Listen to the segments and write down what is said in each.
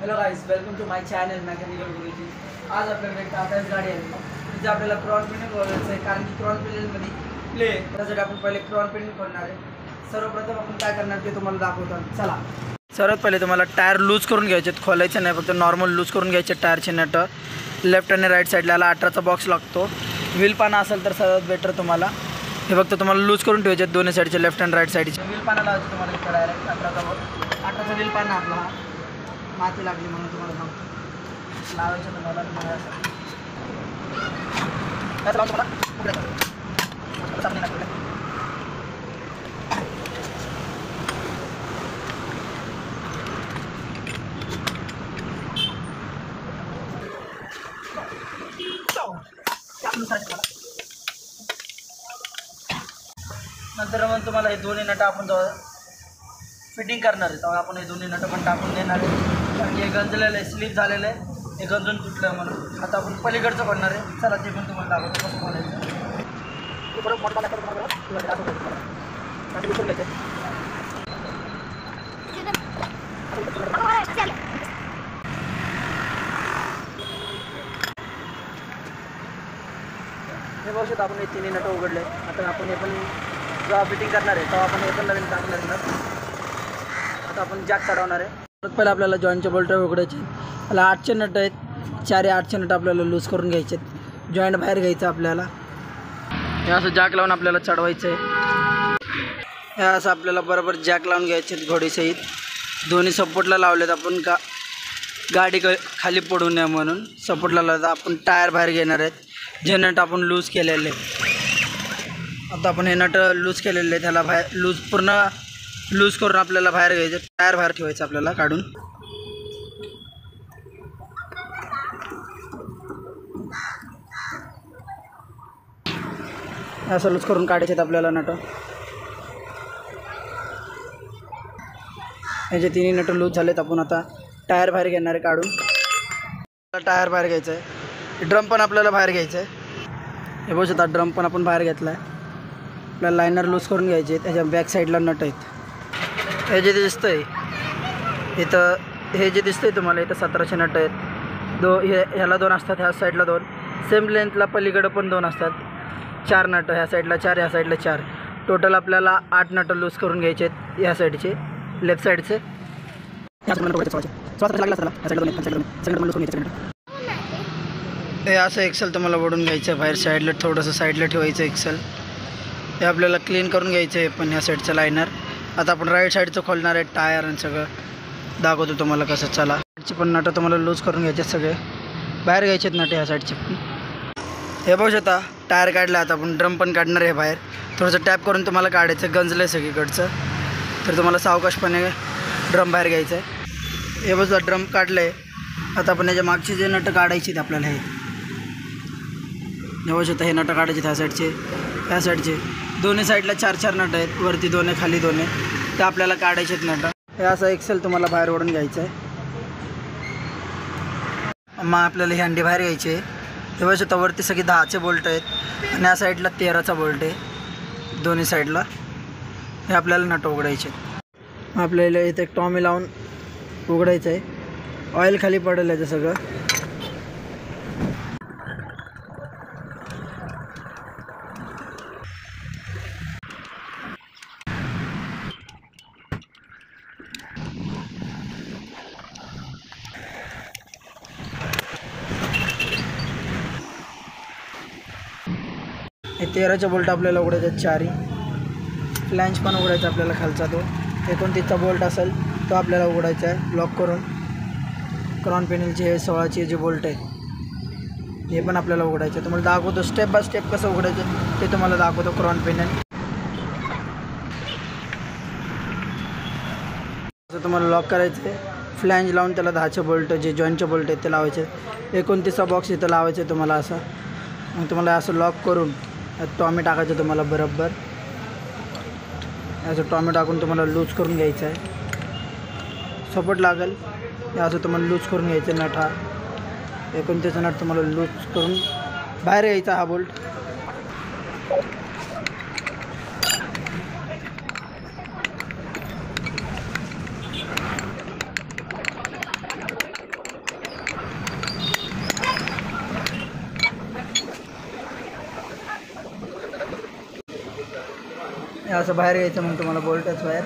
Hello guys, welcome to my channel mechanical Guruji. आज आपल्याकडे टाटाच गाडी आहे तिथे आपल्याला क्रॉन पेंटिंग करायचं आहे, कारण की क्रॉन पेंटिंगमध्ये प्ले त्यासाठी आपण पहिले क्रॉन पेंटिंग करणार आहे. सर्वप्रथम आपण काय करणार ते तुम्हाला दाखवतो. चला, सर्वात पहिले तुम्हाला टायर लूज करून घ्यायचे, खोलायचे नाही, फक्त नॉर्मल लूज करून घ्यायचे टायरचे नट. लेफ्ट आणि राईट साईडला 18चा बॉक्स लागतो. व्हील पाना असेल तर सर्वात बेटर. तुम्हाला हे फक्त तुम्हाला लूज करून ठेवायचे दोन्ही साईडचे, लेफ्ट अँड राईट साईडचे. व्हील पाना लावायचे तुम्हाला इकडे डायरेक्ट 18चा व्हील पाना आपला हा माती लागली म्हणून तुम्हाला सांगतो लावायचं तुम्हाला नंतर मग तुम्हाला हे दोन्ही नट आपण फिटिंग करणार आहे, तेव्हा आपण हे दोन्ही नट पण टाकून देणार आहे. कारण हे गंजलेलं आहे, स्लिप झालेलं आहे, हे गंजून तुटलं आहे म्हणून. आता आपण पलीकडचं बनणार आहे. चला ते पण तुम्हाला दाखवतो कसं बनायचं. हे बघू शकता आपण हे तिन्ही नट उघडले. आता आपण हे पण जेव्हा फिटिंग करणार आहे तेव्हा आपण हे पण नवीन टाकणार आहे. आता आपण जॅक चढवणार आहे. परत पहिला आपल्याला जॉईंटचे बोल्ट उघडायचे. त्याला 8चे नट आहेत, 4 8चे नट आपल्याला लूज करून घ्यायचे. जॉईंट बाहेर घ्यायचं आपल्याला. हे असं जॅक लावून आपल्याला चढवायचं आहे. हे असं आपल्याला बरोबर जॅक लावून घ्यायचे घोडीसहित. दोन्ही सपोर्टला लावलेत आपण, का गाडी खाली पडू नये म्हणून सपोर्टला लावतात. आपण टायर बाहेर घेणार आहेत, जे नट आपण लूज केलेले. आता आपण हे नट लूज केलेले, त्याला बाहेर पूर्ण लूज करून आपल्याला बाहेर घ्यायचं. टायर बाहेर ठेवायचं आपल्याला काढून. असं लूज करून काढायचे आहेत आपल्याला नट. ह्याचे तिन्ही नट लूज झालेत. आपण आता टायर बाहेर घेणार आहे काढून. टायर बाहेर घ्यायचं आहे. ड्रम पण आपल्याला बाहेर घ्यायचं आहे. हे बघू शकता ड्रम पण आपण बाहेर घेतला आहे. आपल्याला लायनर लूज करून घ्यायचे आहेत. त्याच्या बॅक साईडला नट आहेत. हे जे दिसतं आहे इथं, हे जे दिसतं आहे तुम्हाला इथं 17चे नट आहेत. ह्याला 2 असतात, ह्या साईडला 2. सेम लेंथला पलीकडं पण 2 असतात. 4 नट, ह्या साईडला 4, ह्या साईडला 4. टोटल आपल्याला 8 नट लूज करून घ्यायचे आहेत. ह्या साईडचे, लेफ्ट साईडचे. हे असं एक्सेल तुम्हाला ओढून घ्यायचं आहे बाहेर साईडला, थोडंसं साईडला ठेवायचं एक्सेल. हे आपल्याला क्लीन करून घ्यायचं आहे पण ह्या साईडचं लायनर. आता आपण राईट साईडचं खोलणार आहे टायर आणि सगळं दाखवतो तुम्हाला कसं. चला, साईडची पण नटं तुम्हाला लूज करून घ्यायचे सगळे, बाहेर घ्यायचे आहेत नटे ह्या साईडचे पण. हे बघू शकता टायर काढला. आता आपण ड्रम पण काढणार आहे बाहेर. थोडंसं टॅप करून तुम्हाला काढायचं. गंजलं आहे सगळीकडचं, तर तुम्हाला सावकाशपणे ड्रम बाहेर घ्यायचं आहे. हे बघा ड्रम काढलं आहे. आता आपण याच्या मागचे जे नटं काढायचे आहेत आपल्याला, हे बघू शकता हे नटं काढायचे ह्या साईडचे, ह्या साईडचे. दोन्ही साईडला 4 4 नटं आहेत, वरती 2 आहे, खाली 2 आहे. ते आपल्याला काढायचे आहेत नटं. हे असं एक्सेल तुम्हाला बाहेर ओढून घ्यायचं आहे. मग आपल्याला ही हंडी बाहेर घ्यायची आहे. हे बघू शकता वरती सगळी 10चे बोल्ट आहेत आणि या साईडला 13चा बोल्ट आहे दोन्ही साईडला. हे आपल्याला नटं उघडायचे आहेत. आपल्याला इथे एक टॉमी लावून उघडायचं आहे. ऑइल खाली पडेल याचं सगळं. हे 13चे बोल्ट आपल्याला उघडायचे आहेत 4. फ्लॅंज पण उघडायचा आपल्याला खालचा. तो 29चा बोल्ट असेल तो आपल्याला उघडायचा आहे लॉक करून. क्रॉन पेनलचे हे 16चे जे बोल्ट आहेत हे पण आपल्याला उघडायचं आहे. तुम्हाला दाखवतो स्टेप बाय स्टेप कसं उघडायचं ते तुम्हाला दाखवतो. क्रॉन पेनल असं तुम्हाला लॉक करायचं आहे. फ्लॅंज लावून त्याला 10चे बोल्ट जे जॉईंटचे बोल्ट आहेत ते लावायचे. 29चा बॉक्स इथं लावायचं आहे तुम्हाला असं. मग तुम्हाला असं लॉक करून टॉमी टाकायचं तुम्हाला बरोबर. असं टॉमी टाकून तुम्हाला लूज करून घ्यायचं आहे. सपोर्ट लागेल हे असं तुम्हाला लूज करून घ्यायचं नट. हा 29चा नट तुम्हाला लूज करून बाहेर घ्यायचा हा बोल्ट. असं बाहेर घ्यायचं मग तुम्हाला बोल्टच बाहेर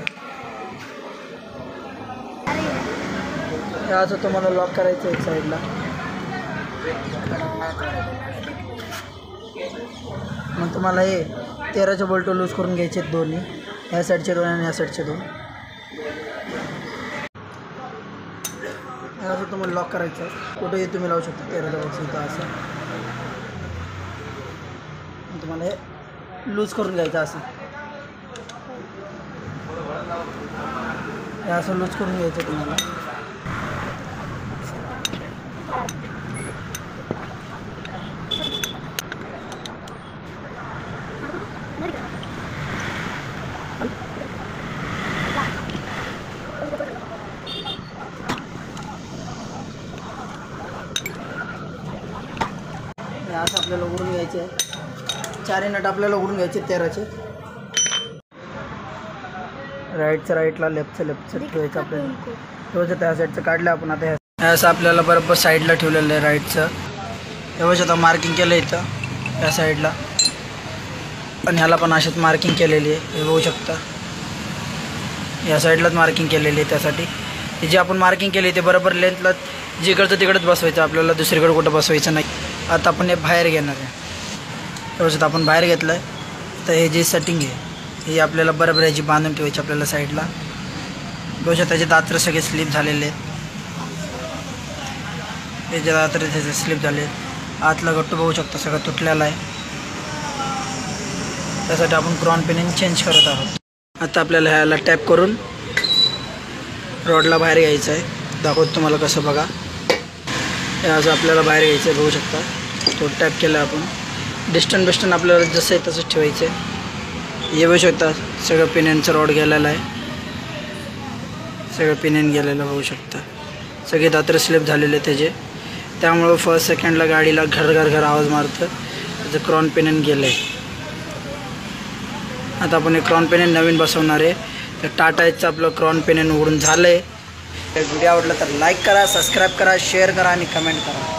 असं तुम्हाला लॉक करायचं एक साईडला. मग तुम्हाला हे 13चे बोल्ट लूज करून घ्यायचे दोन्ही, ह्या साईडचे दोन आणि ह्या साईडचे दोन. असं तुम्हाला लॉक करायचं. कुठेही तुम्ही लावू शकता 13चा बॉक्स इथं असं. तुम्हाला हे लूज करून घ्यायचं असं. हे असं लूज करून घ्यायचं तुम्हाला. असं आपल्याला उघडून घ्यायचे आहे. 4 नट आपल्याला उघडून घ्यायचे 13चे. राईटचं राईटला, लेफ्टचं ठेवायचं आपल्याला. ठेवायचं त्या साईडचं काढलं आपण. आता हे असं आपल्याला बरोबर साईडला ठेवलेलं आहे राईटचं. तेव्हाच आता मार्किंग केलं इथं या साईडला, पण ह्याला पण अशाच मार्किंग केलेली आहे. हे बघू शकता या साईडलाच मार्किंग केलेली आहे. त्यासाठी हे जे आपण मार्किंग केली ते बरोबर लेंथला जिकडचं तिकडंच बसवायचं आपल्याला, दुसरीकडे कुठं बसवायचं नाही. आता आपण हे बाहेर घेणार आहे. तेव्हाच आपण बाहेर घेतलं आहे. तर हे जे सेटिंग आहे ही आपल्याला बरोबर याची बांधून ठेवायची आपल्याला साईडला. बघू शकता त्याचे दात्र सगळे स्लिप झालेले आहेत. त्याचे दात्र त्याचे स्लिप झाले आहेत. आतला गट्टू बघू शकता सगळं तुटलेला आहे. त्यासाठी आपण क्रॉन पिनिंग चेंज करत आहोत. आता आपल्याला ह्याला टॅप करून रॉडला बाहेर घ्यायचं आहे. दाखवतो तुम्हाला कसं बघा. हे असं आपल्याला बाहेर घ्यायचं आहे. बघू शकता तो टॅप केला आपण. डिस्टन्स आपल्याला जसं आहे तसंच ठेवायचं आहे. हे बघू शकता सगळं पिनियनचं रॉड गेलेलं आहे. सगळं पिनियन गेलेलं बघू शकता. सगळे दात्र स्लिप झालेले त्याचे, त्यामुळं फर्स्ट सेकंडला गाडीला घर आवाज मारतं. त्याचं क्रॉन पिनियन गेलं आहे. आता आपण हे क्रॉन पिनियन नवीन बसवणार आहे. तर टाटाचं आपलं क्रॉन पिनियन उघडून झालं आहे. व्हिडिओ आवडला तर लाईक करा, सबस्क्राईब करा, शेअर करा आणि कमेंट करा.